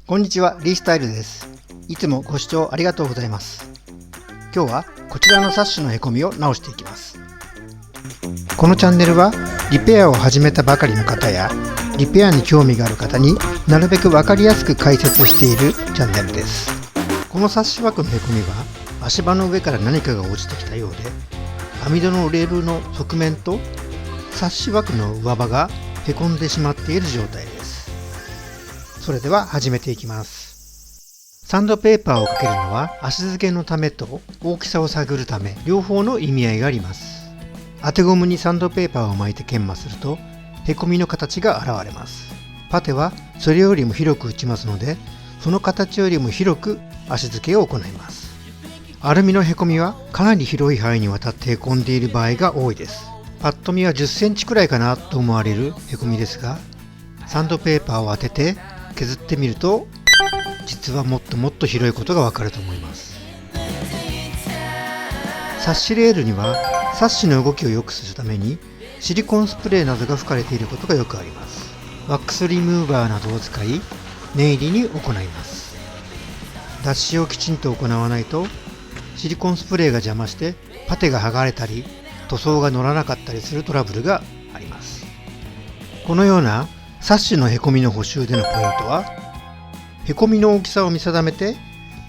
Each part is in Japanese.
こんにちは、リースタイルです。いつもご視聴ありがとうございます。今日はこちらのサッシのへこみを直していきます。このチャンネルはリペアを始めたばかりの方やリペアに興味がある方になるべく分かりやすく解説しているチャンネルです。このサッシ枠のへこみは足場の上から何かが落ちてきたようで、網戸のレールの側面とサッシ枠の上刃がへこんでしまっている状態です。それでは始めていきます。サンドペーパーをかけるのは足付けのためと大きさを探るため、両方の意味合いがあります。当てゴムにサンドペーパーを巻いて研磨するとへこみの形が現れます。パテはそれよりも広く打ちますので、その形よりも広く足付けを行います。アルミのへこみはかなり広い範囲にわたってへこんでいる場合が多いです。パッと見は10センチくらいかなと思われるへこみですが、サンドペーパーを当てて削ってみると実はもっともっと広いことがわかると思います。サッシレールにはサッシの動きを良くするためにシリコンスプレーなどが吹かれていることがよくあります。ワックスリムーバーなどを使い念入りに行います。脱脂をきちんと行わないとシリコンスプレーが邪魔してパテが剥がれたり塗装が乗らなかったりするトラブルがあります。このようなサッシのへこみの補修でのポイントは、へこみの大きさを見定めて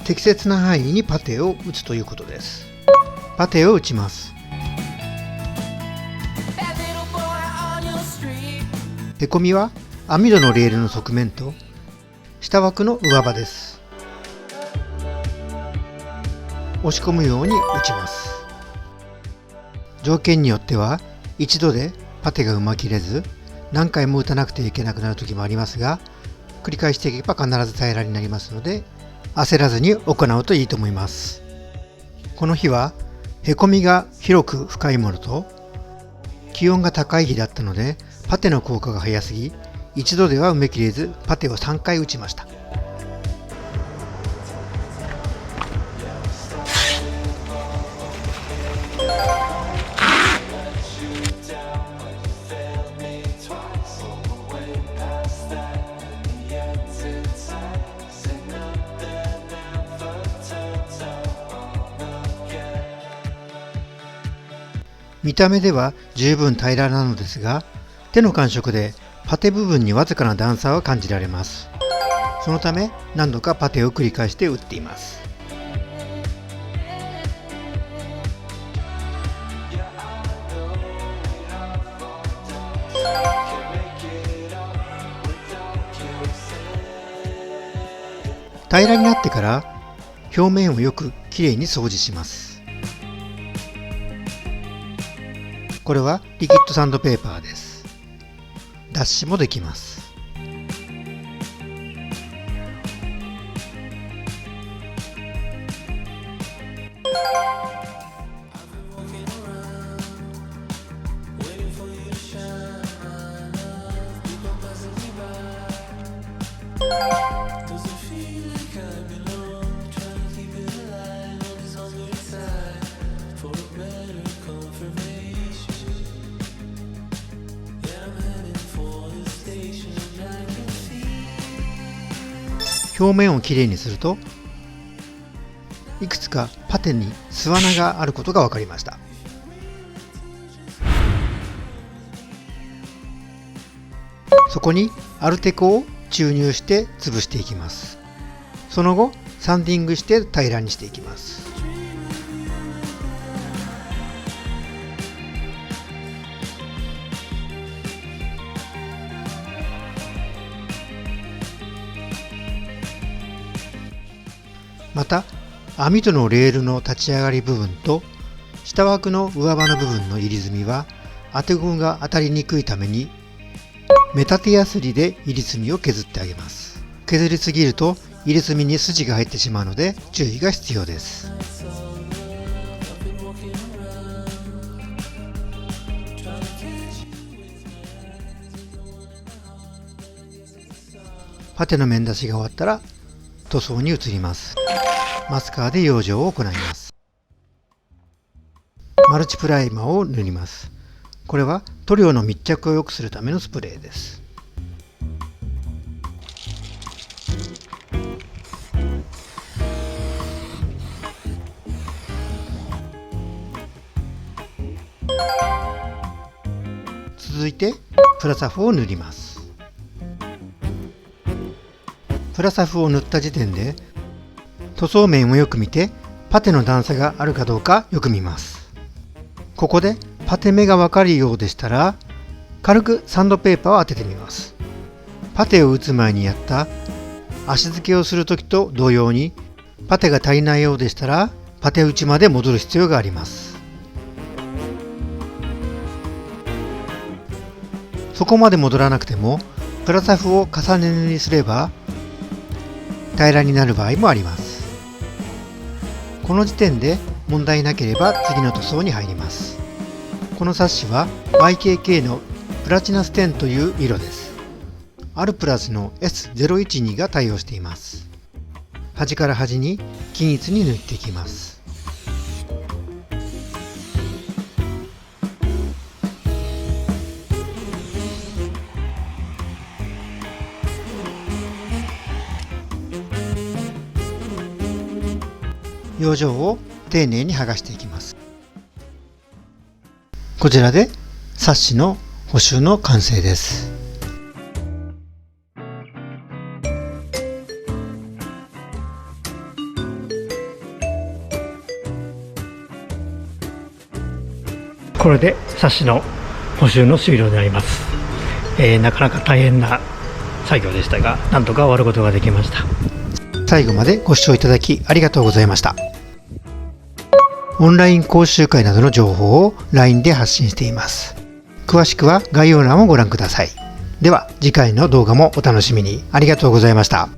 適切な範囲にパテを打つということです。パテを打ちます。へこみは網戸のレールの側面と下枠の上刃です。押し込むように打ちます。条件によっては一度でパテがうま切れず何回も打たなくてはいけなくなる時もありますが、繰り返していけば必ず平らになりますので焦らずに行うといいと思います。この日はへこみが広く深いものと気温が高い日だったのでパテの効果が早すぎ、一度では埋め切れずパテを3回打ちました。見た目では十分平らなのですが、手の感触でパテ部分にわずかな段差を感じられます。そのため何度かパテを繰り返して打っています。平らになってから表面をよくきれいに掃除します。これはリキッドサンドペーパーです。脱脂もできます。表面をきれいにするといくつかパテに巣穴があることが分かりました。そこにアルテコを注入して潰していきます。その後サンディングして平らにしていきます。また網戸のレールの立ち上がり部分と下枠の上刃の部分の入り墨は当てゴムが当たりにくいために目立てやすりで入り墨を削ってあげます。削りすぎると入り墨に筋が入ってしまうので注意が必要です。パテの面出しが終わったら塗装に移ります。マスカーで養生を行います。マルチプライマーを塗ります。これは塗料の密着を良くするためのスプレーです。続いてプラサフを塗ります。プラサフを塗った時点で塗装面をよく見てパテの段差があるかどうかよく見ます。ここでパテ目がわかるようでしたら軽くサンドペーパーを当ててみます。パテを打つ前にやった足付けをするときと同様にパテが足りないようでしたらパテ打ちまで戻る必要があります。そこまで戻らなくてもプラサフを重ね塗りすれば平らになる場合もあります。この時点で問題なければ次の塗装に入ります。このサッシは YKK のプラチナステンという色です。アルプラスの S012 が対応しています。端から端に均一に塗っていきます。養生を丁寧に剥がしていきます。こちらでサッシの補修の完成です。これでサッシの補修の終了になります。なかなか大変な作業でしたが、なんとか終わることができました。最後までご視聴いただきありがとうございました。オンライン講習会などの情報を LINE で発信しています。詳しくは概要欄をご覧ください。では次回の動画もお楽しみに。ありがとうございました。